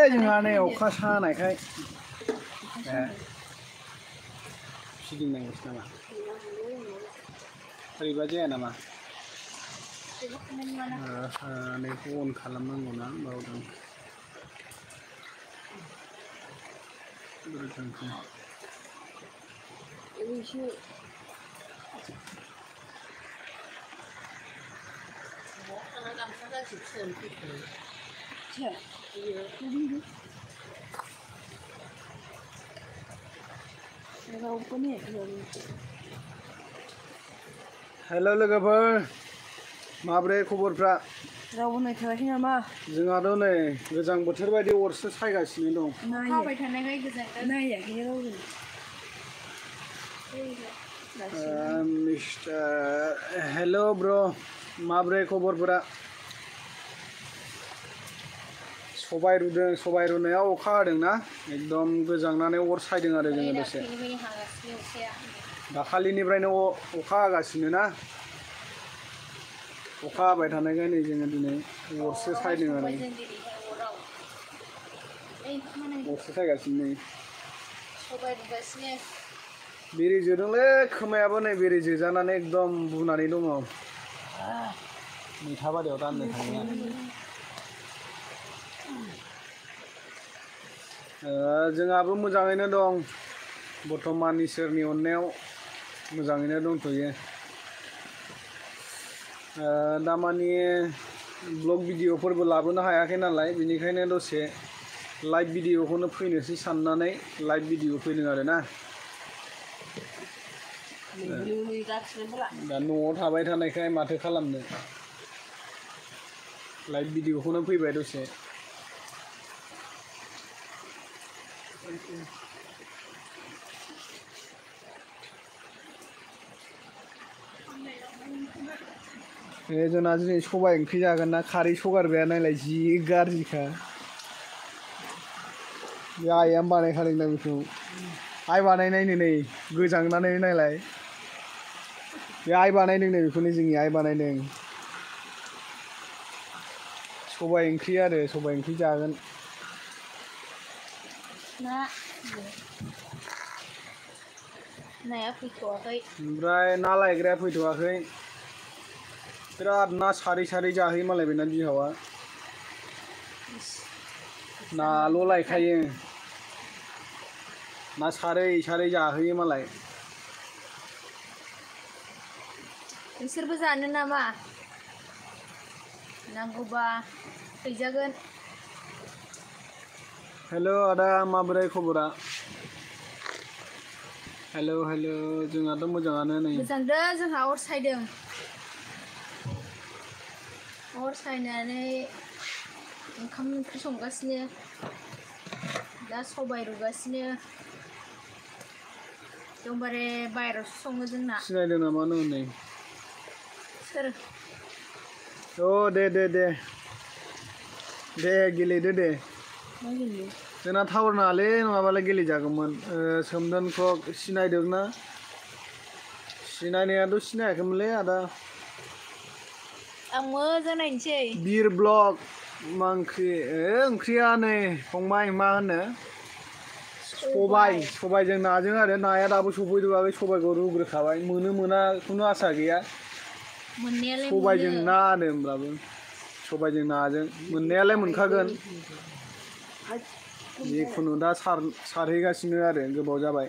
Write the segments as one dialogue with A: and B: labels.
A: जोंहा नै अखा सानायखाय फिदिंनांगौसो नामा बोरैबा जाया नामा नैखौ अन खालामनांगौ ना बावदों हेलो लोगोफोर माब्रै खबरफ्रा
B: रावबो नायथाराखै नामा
A: जोंहाथ' नै गोजां बोथोर बायदि अरसो सायगासिनो दं
B: हाबाय थानायखाय गोजांदों नायाखै रावबो
A: मिस्टार हेलो ब्र माब्रै खबरफोरा सबाय रुदों सबाय रुनायाव अखा हादोंना एकदम गोजांनानै अर सायदों आरो जोङो दसे दाखालिनिफ्रायनो अखा हागासिनो ना अखा हाबाय थानायखाय नै जोङो दिनै अरसो सायदों आरो अरसो सायगासिनो नै बेरे जोदोंलै खोमायाबो नै बेरे जोजानानै एकदम बुनानै दङ मैथा बारियाव राननो थांनाया जोंहाबो मोजाङैनो दं बर्थमान इसोरनि अननायाव मोजाङैनो दंथ'यो दामानि ब्लग भिडिअफोरबो लाबोनो हायाखै नालाय बेनिखायनो दसे लाइभ भिडिअखौनो फैनोसै साननानै लाइभ भिडिअ फैदों आरो ना दा न'आव थाबाय थानायखाय माथो खालामनो लाइभ भिडिअखौनो फैबाय दसे जोंना दिनै सबाय ओंख्रि जागोन ना खारै सगारबाय नायलाय जि गाज्रिखा बे आइयानो बानायखादों दा बेखौ आइ बानायनायनो नै गोजांनानै नायलाय बे आइ बानायदों नै बेखौनो जोंनि आइ बानायदों सबाय ओंख्रि आरो सबाय ओंख्रि जागोन
B: नाया फैथ'वाखै
A: ओमफ्राय ना लायग्राया फैथ'वाखै बिराद ना सारै सारै जाहैयो मालाय बेना बिहावा नाल' लायखायो ना सारै सारै जाहैयो मालाय
B: नोंसोरबो जानो नामा नांगौबा फैजागोन
A: हेलो आदा माबोरै खबरा हेलो हेलो जोंहाथ' मोजाङानो नै
B: गोजांदों जोंहा अर सायदों अर सायनानै ओंखाम ओंख्रि संगासिनो दा सबाय रुगासिनो एकदमबारे बायहेरायावसो सङो जोंना
A: सिनायदों नामा नों नै
B: सोर
A: दे दे दे दे गेलेदो दे
B: मा गेलेयो
A: जोंना टावार नाङालै नङाबालाय गेलेजागौमोन सोमदोनखौ सिनायदोंना सिनायनायाथ' सिनायाखैमोनलै आदा
B: आं मोजां नायनोसै
A: बिर ब्लग मा ओंख्रि ओंख्रिया नै फंबाय मा होनो सबायजों नाजों आरो नाया दाबो सफैथ'वाखै सबायखौ रुग्रोखाबाय मोनो मोना खुनु आसा गैया सबायजों ना होनो होमब्लाबो सबायजों नाजों मोननायालाय मोनखागोन जिखुनु दा सारहैगासिनो आरो गोबाव जाबाय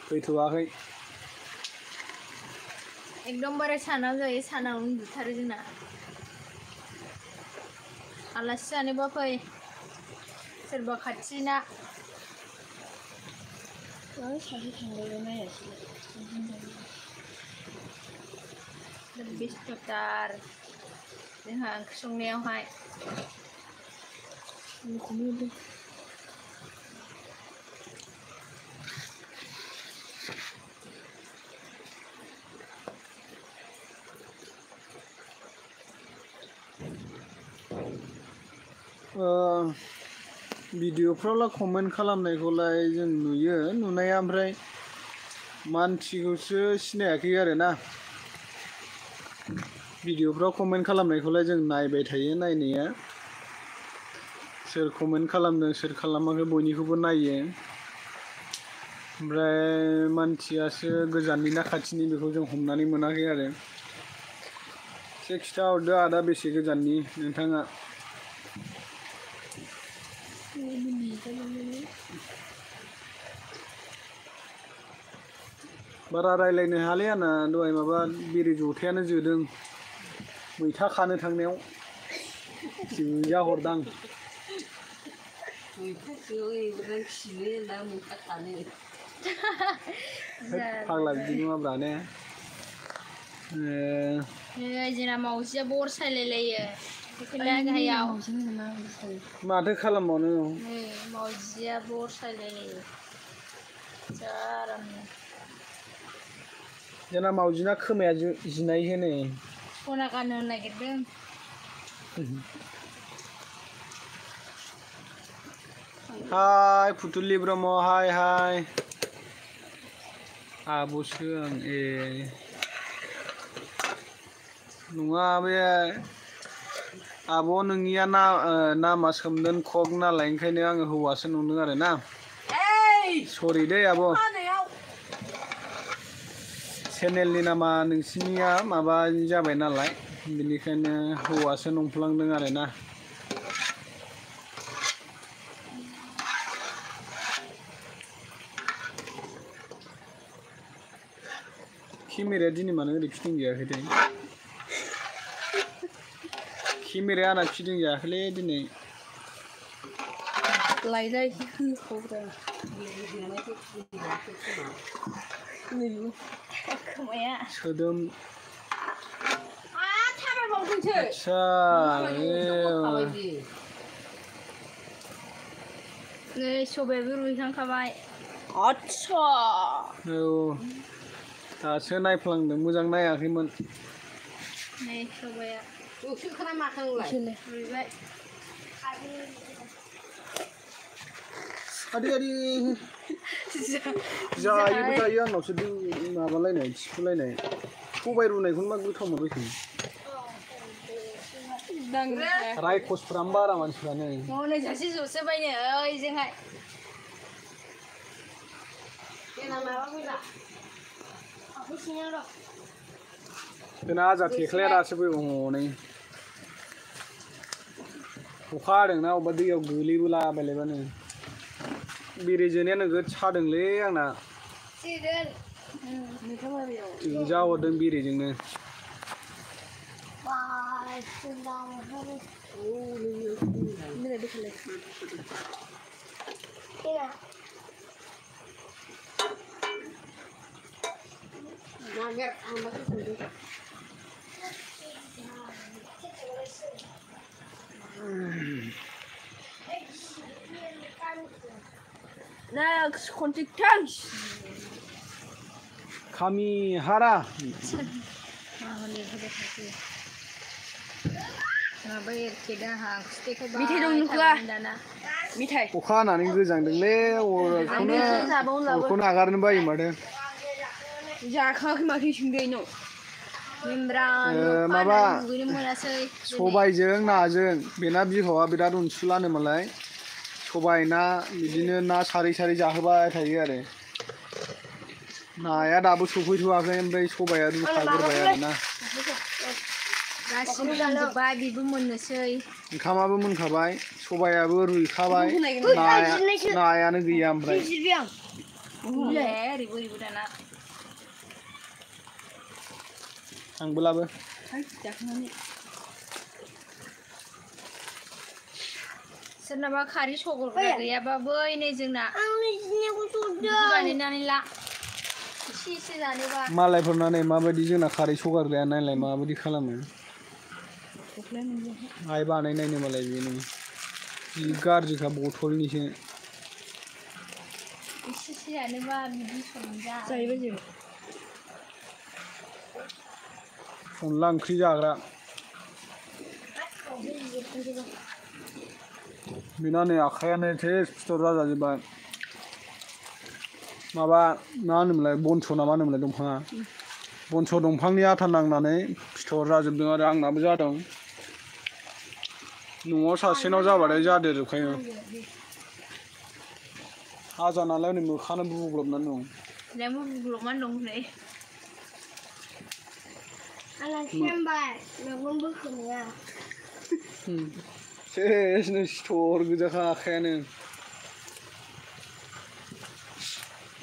A: फैथ'वाखै
B: एकदमबारे सानाव जायो सानाव उन्दुथारो जोंना आलासि जानोबा फै सोरबा खाथिना सासे थांबाय नायासै बेस्थ'थार जोंहा ओंख्रि संनायावहाय
A: भिडिअफ्रावलाय कमेन्ट खालामनायखौलाय जों नुयो नुनाया ओमफ्राय मानसिखौसो सिनायाखै आरो ना भिडिअफ्राव कमेन्ट खालामनायखौलाय जों नायबाय थायो नायनाया सोर कमेन्ट खालामदों सोर खालामाखै बयनिखौबो नायो ओमफ्राय मानसियासो गोजाननि ना खाथिनि बेखौ जों हमनानै मोनाखै आरो एसे खिथाहरदो आदा बेसे गोजाननि नोंथाङा बारा रायलायनो हायालै आंना दहाय माबा बेरे जथायानो जोदों मैथा खानो थांनायाव जोजा हरदां फाग्ला बिदि नङाब्रा ने
B: जोंना मावजिया बर सायलायलायो बेखौनो गाहायाव
A: माथो खालामबावनो
B: मावजिया बर सायलायलायो जा आरामनो
A: जोंना मावजिना खोमाया जिनाय होनो
B: सना गाननो नागिरदों
A: हाय फुथुलि ब्रह्म हाय हाय आब'सो आं नङा बे आब' नोंनिया नामा सोमदोन कक नालाय ओंखायनो आङो हौवासो नंदों आरो ना सरि दै आब' चेनेलनि नामा नोंसिनिया माबा जाबाय नालाय बेनिखायनो हौवासो नंफ्लांदों आरो ना केमेराया दिनै मानो ओरै फिदिंजायाखैथाय केमेराया आंना फिदिंजायाखैलै दिनै
B: लायलाय खोमाया
A: सोदोम
B: थाबायबावदोंसो
A: आच्छा
B: नै सबायाबो रुइखांखाबाय आच्छा
A: औ दासो नायफ्लांदों मोजां नायाखैमोन
B: नै सबाया
C: ओंख्रिखौना माखो नोंलाय
B: रुइबाय
A: आदै आदै जायोबो जायो आंनावसो माबालायनाय थिफुलायनाय सबाय रुनायखौनो मा गोथाव मोनबायखो रायखसफ्रानो बारा मानसिफ्रानो
B: हनै सासे ज'सो बायनो ओइजोंहाय
A: जोंना आजा थेख्लाया दासो फैगौ हनै अखा हादोंना अबेबा दैयाव गोलैबोलाबायलायबानो बेरे जोनाया नोगोद सादोंलै आंना जोजा हरदों बेरेजोंनो
B: Next contact thanks.
A: Kami hara.
B: Mitai dong nuka. Mitai.
A: अखा हानानै गोजांदोंलै अरखौनो नागारनो बायो माथो
B: जाखांआखै माथो सोंदों
A: माबा सबायजों नाजों बेना बिहावा बिराद उनसुलानो मालाय सबाय ना बिदिनो ना सारै सारै जाहोबाय थायो आरो नाया दाबो सफैथ'वाखै ओमफ्राय सबाया रुखाग्रोबाय आरोना
B: गासिबो मोनजोब्बाय बेबो मोननोसै
A: ओंखामाबो मोनखाबाय सबायाबो रुइखाबाय नायानो गैया ओमफ्राय आंबो लाबो
B: सोरनाबा खारै सगरग्रा गैयाबा बै नै जोंना बानायनानै ला एसे एसे जानोबा
A: मालायफोरना नै माबायदि जोंना खारै सगारग्राया नायलाय माबायदि खालामो आइ बानायनायनो मालाय बेनो जि गाज्रिखा बथलनिसो
B: एसे एसे जानोबा बिदि संजा जायोबा जों
A: अनला ओंख्रि जाग्रा बेना नै आखायानो सेस फिथर जाजोब्बाय माबा मा होनोमोनलाय बनस' ना मा होनोमोनलाय दंफाङा बनस' दंफांनि आथा नांनानै फिथर जाजोबदों आरो आंनाबो जादों न'आव सासेनाव जाबाथाय जादेरजोबखायो हाजा नालाय नै मोखांआनो बुग्लबनानै दं
B: लेमु बुग्लबनानै दं नै
C: आंना सेमबाय मेगन बोखोनाया
A: सेसनो सिथर गोजाखा आखायानो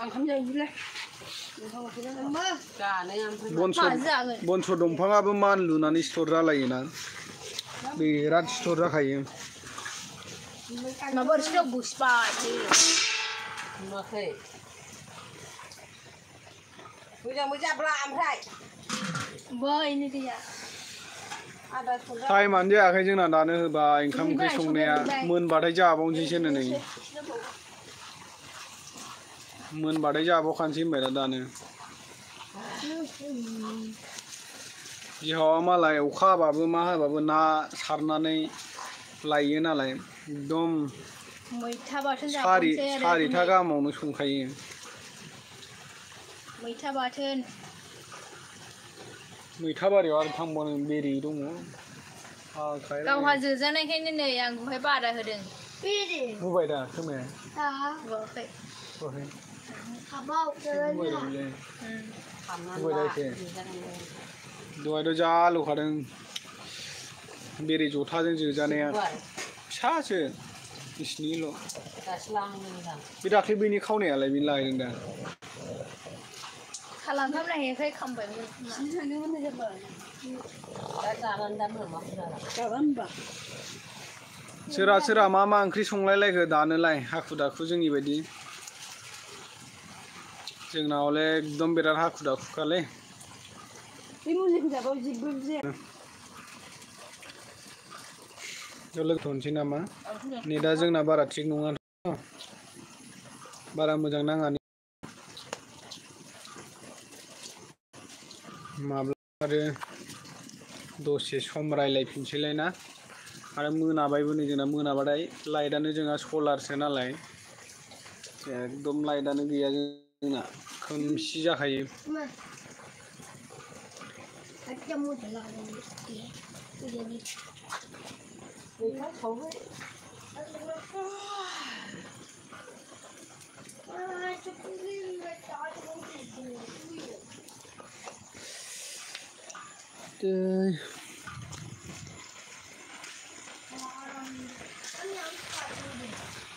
C: ओंखाम जायोलै
A: बनस दंफाङाबो मानलुनानै सिथर जालायोना बिराद सिथर जाखायो
B: माबा सिथर बुसबाय
C: नुवाखै मोजांबो जाब्ला ओमफ्राय
B: बैनो गैया
A: टाइमानो जायाखै जोंना दानो होबाय ओंखाम ओंख्रि संनाया मोनबाथाय जाबावनोसैसो नै मोनबाथाय जाबावखानोसै होनबाय दानो बिहावा मालाय अखा हाबाबो मा हाबाबो ना सारनानै लायो नालाय एकदम
B: मैथा बाथोन जाबावनोसै आरो
A: सारिथा गाहामावनो संखायो
B: मैथा बाथोन
A: मैथा बारियाव आरो थांबावनो बेरे दङ
B: गावहा जोजानायखायनो नै आं बेवहाय बादा होदों
A: बुबाय दा खोमाया
B: बुवाखै
A: दहायथ' जा लुखादों बेरे जथाजों जोजानाया फिसासो बिसिनिल' बे दाख्लै बैनि खावनायालाय बेनो लायदों दा
B: खालामखाम नायैखाय खामबायमोन
A: सोरहा सोरहा मा मा ओंख्रि संलायलायखो दानोलाय हाखु दाखु जोंनि बायदि जोंना हले एकदम बिराद हाखु दाखुखालै लोगो दोनसै नामा नेटआ जोंना बारा थिग नङा बारा मोजां नाङा माब्ला आरो दसे सम रायलायफिनसैलाय ना आरो मोनाबायबो नै जोंना मोनाबाथाय लाइटआनो जोंहा सलारसो नालाय एकदम लाइटआनो गैया जोंना खोमसि जाखायो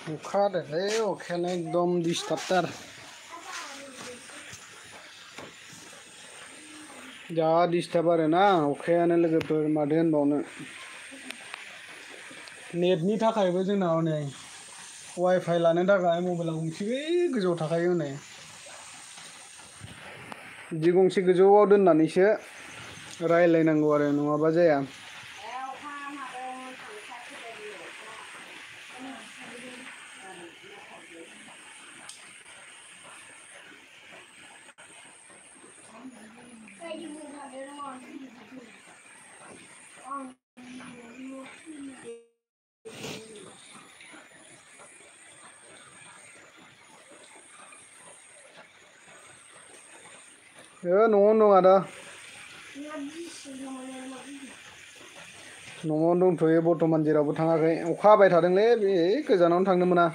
A: अखा हादोंलै अखायानो एकदम डिस्टार्बथार जा डिस्टार्ब आरोना अखायानो लोगोफोर माथो होनबावनो नेटनि थाखायबो जोंनाव नै वाइफाइ लानो थाखाय मबाइलाव गंसे बै गोजौआव थाखायो हनै बिदि गंसे गोजौआव दोननानैसो रायलायनांगौ आरो नङाबा जाया न'आवनो दं आदा न'आवनो दंथ'यो बर्थमान जेरावबो थाङाखै अखा हाबाय थादोंलै बे गोजानावनो थांनो मोना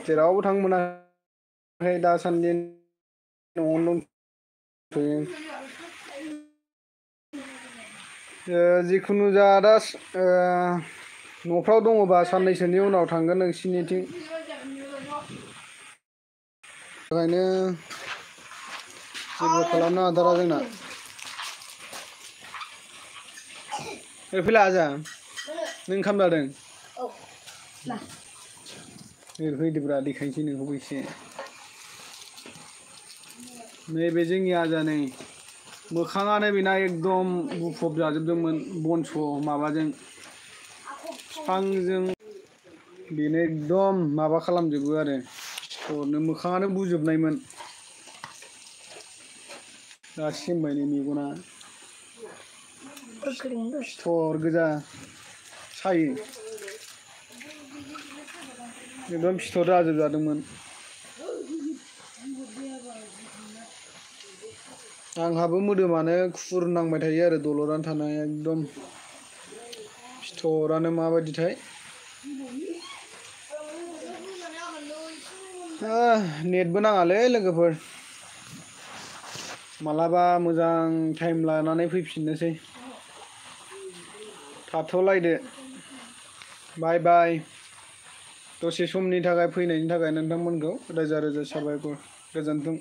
A: जेरावबो थांनो मोनाखै दासान्दि न'आवनो दंथ'यो जिखुनु जा दा न'फ्राव दङबा साननैसोनि उनाव थांगोन नोंसिनिथिं ओंखायनो जेबो खालामनो हाथारा जोंना फैला आजा नों ओंखाम जादों फैदोब्रा देखायनोसै नोंखौबो एसे नैबे जोंनि आजा नै मोखाङानो बेना एकदम बुफब जाजोबदोंमोन बनस माबाजों बिफांजों बेनो एकदम माबा खालामजोबो आरो सिथरनो मोखाङानो बुजोबनायमोन दा सेमबाय नै मेगना सिथर गोजा सायो एकदम सिथर जाजोबजादोंमोन आंहाबो मोदोमानो खुर नांबाय थायो आरो दलरानो थानाया एकदम थरानो माबायदिथाय नेटबो नाङालै लोगोफोर मालाबा मोजां टाइम लानानै फैफिननोसै थाथ'लायदो बाय बाय दसे समनि थाखाय फैनायनि थाखाय नोंथांमोनखौ रोजा रोजा साबायखर गोजोन्थों